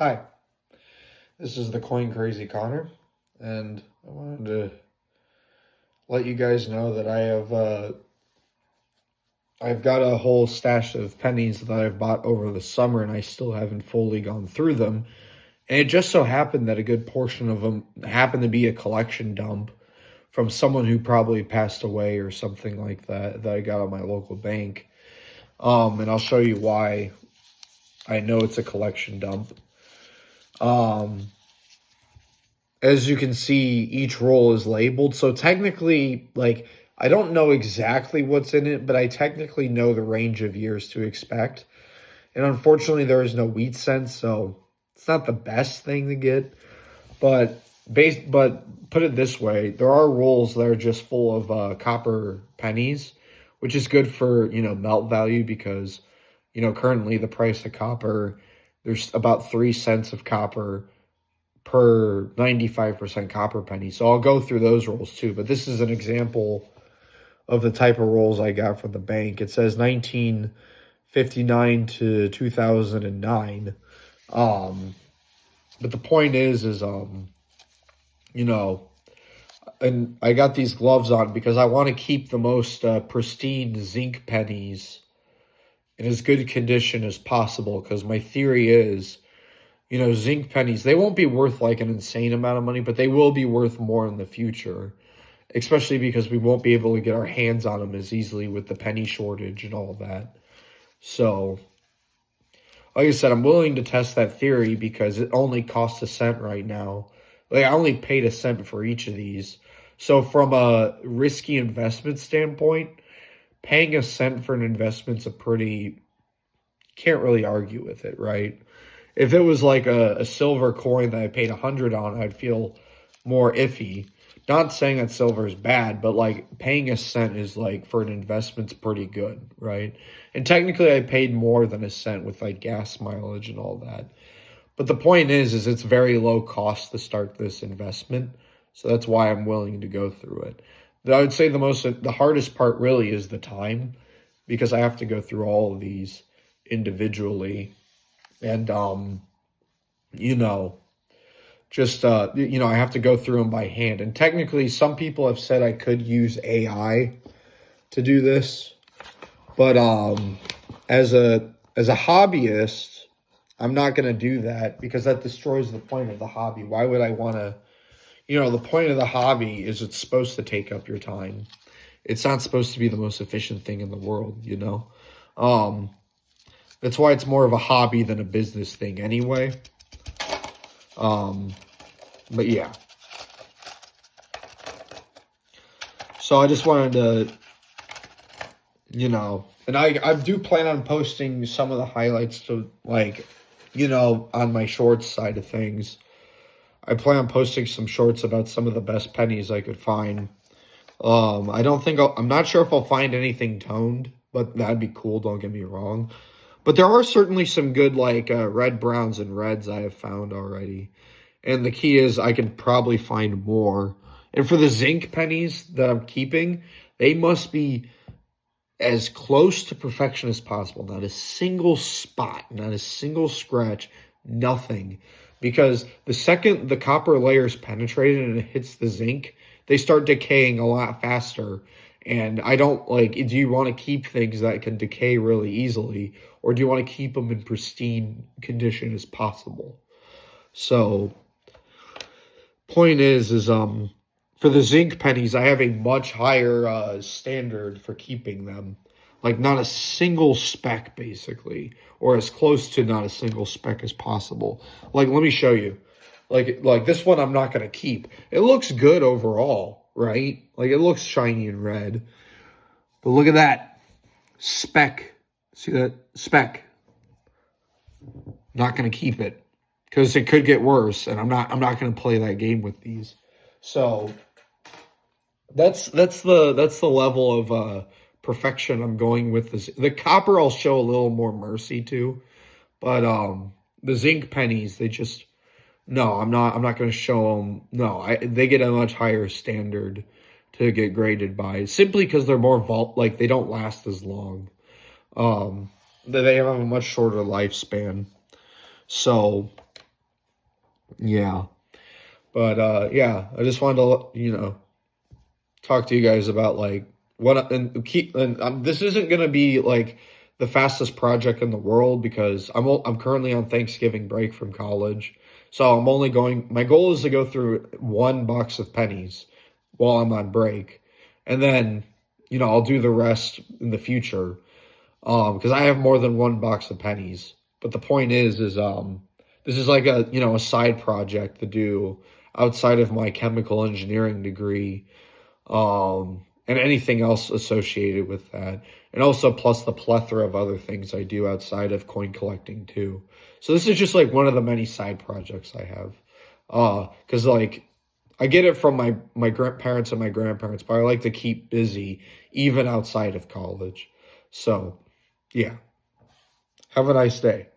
Hi, this is the Coin Crazy Connor, and I wanted to let you guys know that I've got a whole stash of pennies that I've bought over the summer, and I still haven't fully gone through them. And it just so happened that a good portion of them happened to be a collection dump from someone who probably passed away or something like that I got at my local bank. And I'll show you why I know it's a collection dump. As you can see, each roll is labeled. So technically, like, I don't know exactly what's in it, but I technically know the range of years to expect. And unfortunately, there is no wheat cents, so it's not the best thing to get. But put it this way, there are rolls that are just full of copper pennies, which is good for, melt value because, currently the price of copper, there's about 3 cents of copper per 95% copper penny. So I'll go through those rolls too. But this is an example of the type of rolls I got from the bank. It says 1959 to 2009. But the point is, and I got these gloves on because I want to keep the most pristine zinc pennies in as good condition as possible. Because my theory is, zinc pennies, they won't be worth like an insane amount of money, but they will be worth more in the future, especially because we won't be able to get our hands on them as easily with the penny shortage and all that. So, like I said, I'm willing to test that theory because it only costs a cent right now. Like, I only paid a cent for each of these. So from a risky investment standpoint, paying a cent for an investment's can't really argue with it, right? If it was like a silver coin that I paid 100 on, I'd feel more iffy. Not saying that silver is bad, but like paying a cent is like for an investment's pretty good, right? And technically I paid more than a cent with like gas mileage and all that. But the point is it's very low cost to start this investment. So that's why I'm willing to go through it. I would say the hardest part really is the time, because I have to go through all of these individually. And, I have to go through them by hand. And technically, some people have said I could use AI to do this. But as a hobbyist, I'm not going to do that because that destroys the point of the hobby. Why would I want to, the point of the hobby is it's supposed to take up your time. It's not supposed to be the most efficient thing in the world, That's why it's more of a hobby than a business thing anyway. But yeah. So I just wanted to, and I do plan on posting some of the highlights to on my shorts side of things. I plan on posting some shorts about some of the best pennies I could find. I'm not sure if I'll find anything toned, but that'd be cool, don't get me wrong. But there are certainly some good, red, browns, and reds I have found already. And the key is I can probably find more. And for the zinc pennies that I'm keeping, they must be as close to perfection as possible. Not a single spot, not a single scratch, nothing. Because the second the copper layer is penetrated and it hits the zinc, they start decaying a lot faster. And I don't do you want to keep things that can decay really easily, or do you want to keep them in pristine condition as possible? So, point is for the zinc pennies, I have a much higher standard for keeping them. Like, not a single speck, basically, or as close to not a single speck as possible. Like, let me show you. Like this one I'm not going to keep. It looks good overall, right? Like, it looks shiny and red. But look at that. Speck. See that? Speck. Not going to keep it. Because it could get worse, and I'm not going to play that game with these. So, that's the level of perfection I'm going with this. The copper I'll show a little more mercy to, but the zinc pennies, they just... No, I'm not going to show them. No, they get a much higher standard to get graded by, simply because they're more they don't last as long. They have a much shorter lifespan. So Yeah. But yeah, I just wanted to, talk to you guys about like this isn't gonna be like the fastest project in the world because I'm currently on Thanksgiving break from college, so I'm only going. My goal is to go through one box of pennies while I'm on break, and then I'll do the rest in the future. Because I have more than one box of pennies. But the point is this is like a side project to do outside of my chemical engineering degree, and anything else associated with that. And also plus the plethora of other things I do outside of coin collecting too. So this is just like one of the many side projects I have. Because like I get it from my grandparents and my grandparents, but I like to keep busy even outside of college. So, yeah. Have a nice day.